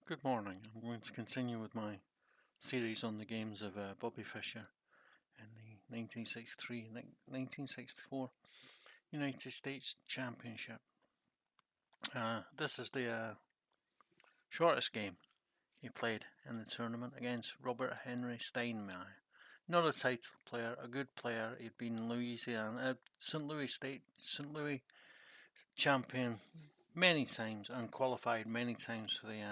Good morning. I'm going to continue with my series on the games of Bobby Fischer in the 1963-1964 United States Championship. This is the shortest game he played in the tournament against Robert Henry Steinmeier. Not a title player, a good player. He'd been St. Louis champion many times and qualified many times for the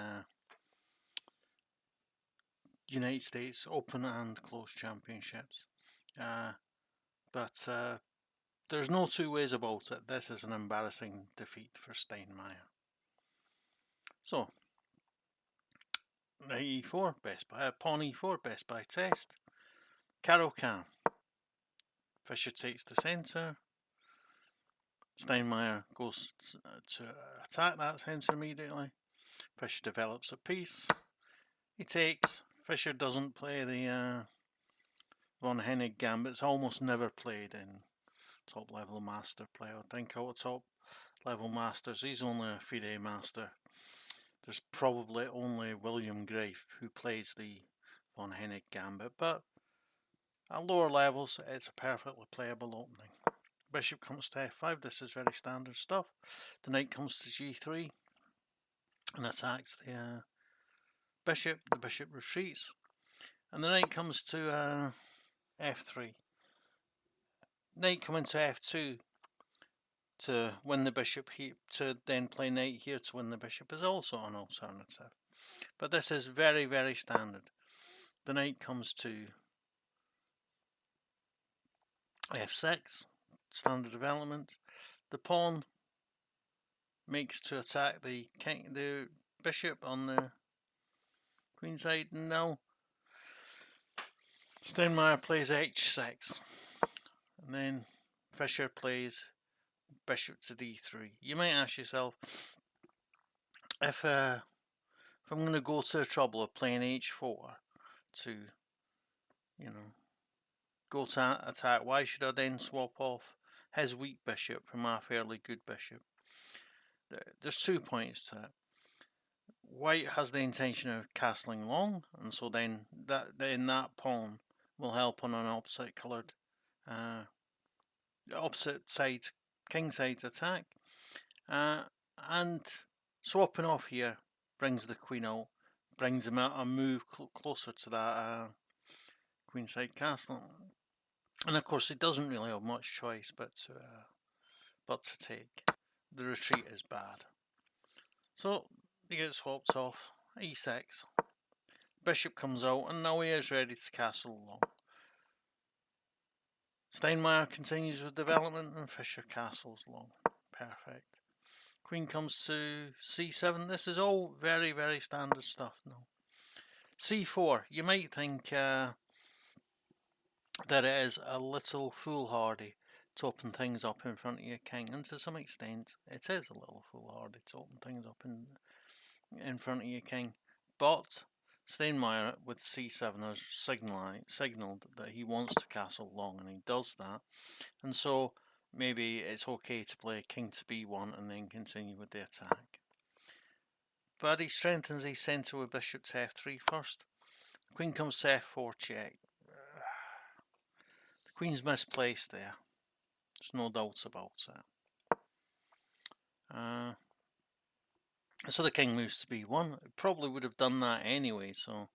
United States Open and Closed Championships. But there's no two ways about it. This is an embarrassing defeat for Steinmeier. So, knight e4, pawn e4, best by test. Caro-Can. Fischer takes the centre. Steinmeier goes to attack that centre immediately. Fischer develops a piece. He takes. Fischer doesn't play the von Hennig gambit. It's almost never played in top level master play. I think out of top level masters, he's only a FIDE master. There's probably only William Grafe who plays the von Hennig gambit, but at lower levels it's a perfectly playable opening. Bishop comes to f5. This is very standard stuff. The knight comes to g3 and attacks the bishop. The bishop retreats, and the knight comes to f3. Knight coming to f2 to win the bishop here, to then play knight here to win the bishop is also an alternative. But this is very, very standard. The knight comes to f6, standard development. The pawn makes to attack the bishop on the queen side. Now Steinmeier plays h6, and then Fischer plays bishop to d3. You might ask yourself, if I'm going to go to the trouble of playing h4 to, go to attack, why should I then swap off his weak bishop for my fairly good bishop? There's 2 points to it. White has the intention of castling long, and so then that pawn will help on an opposite coloured, opposite side, king side attack, and swapping off here brings the queen out, brings him out a move closer to that queenside castle, and of course he doesn't really have much choice but to take. The retreat is bad, so he gets swapped off. e6, bishop comes out, and now he is ready to castle long. Steinmeier continues with development, and Fischer castles long. Perfect. Queen comes to c7. This is all very, very standard stuff now. c4. You might think that it is a little foolhardy to open things up in front of your king, and to some extent it is a little foolhardy to open things up in front of your king. But Steinmeier with c7 has signalled that he wants to castle long, and he does that, and so maybe it's okay to play king to b1 and then continue with the attack. But he strengthens his centre with bishop to f3 first. The queen comes to f4 check. The queen's misplaced there. There's no doubts about it. So the king moves to b1. It probably would have done that anyway, so,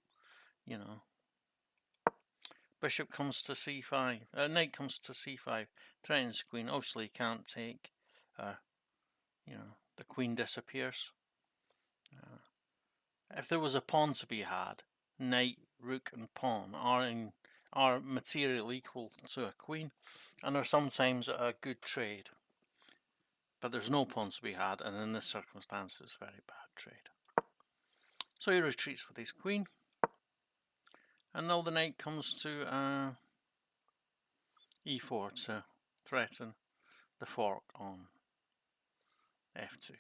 Bishop comes to c5. Knight comes to c5. Threatens queen. Obviously can't take. The queen disappears. If there was a pawn to be had, knight, rook, and pawn are materially equal to a queen, and are sometimes a good trade. But there's no pawn to be had, and in this circumstance, it's a very bad trade. So he retreats with his queen, and now the knight comes to e4 to threaten the fork on f2.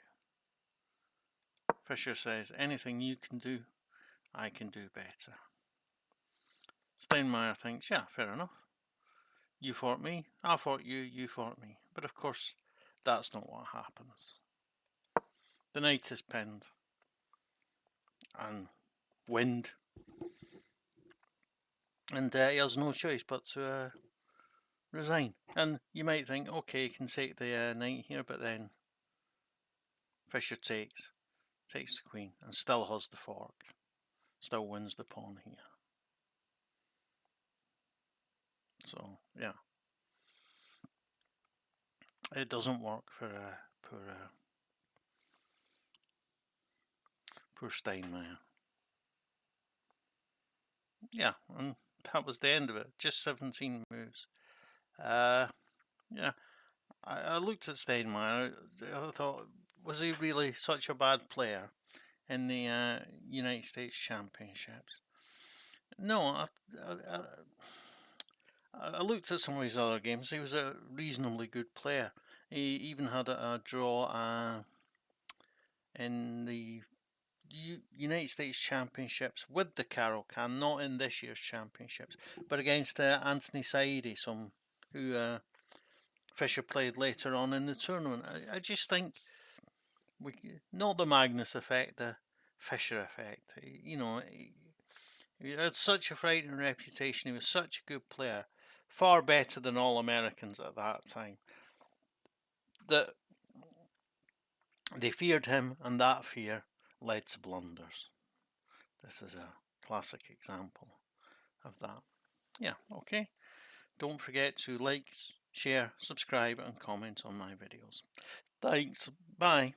Fischer says, anything you can do, I can do better. Steinmeier thinks, yeah, fair enough. You fought me, I fought you, you fought me. But of course, that's not what happens. The knight is pinned, and wind. And he has no choice but to resign. And you might think, okay, he can take the knight here, but then Fischer takes the queen and still has the fork, still wins the pawn here. So yeah, it doesn't work for poor Steinmeier. Yeah, and that was the end of it. Just 17 moves. Yeah, I looked at Steinmeier. I thought, was he really such a bad player in the United States Championships? No, I looked at some of his other games. He was a reasonably good player. He even had a draw in the United States Championships with the Carol Can, not in this year's championships, but against Anthony Saidi, who Fischer played later on in the tournament. I just think not the Magnus effect, the Fischer effect. He had such a frightening reputation. He was such a good player, far better than all Americans at that time, that they feared him, and that fear led to blunders. This is a classic example of that. Yeah, okay. Don't forget to like, share, subscribe, and comment on my videos. Thanks. Bye.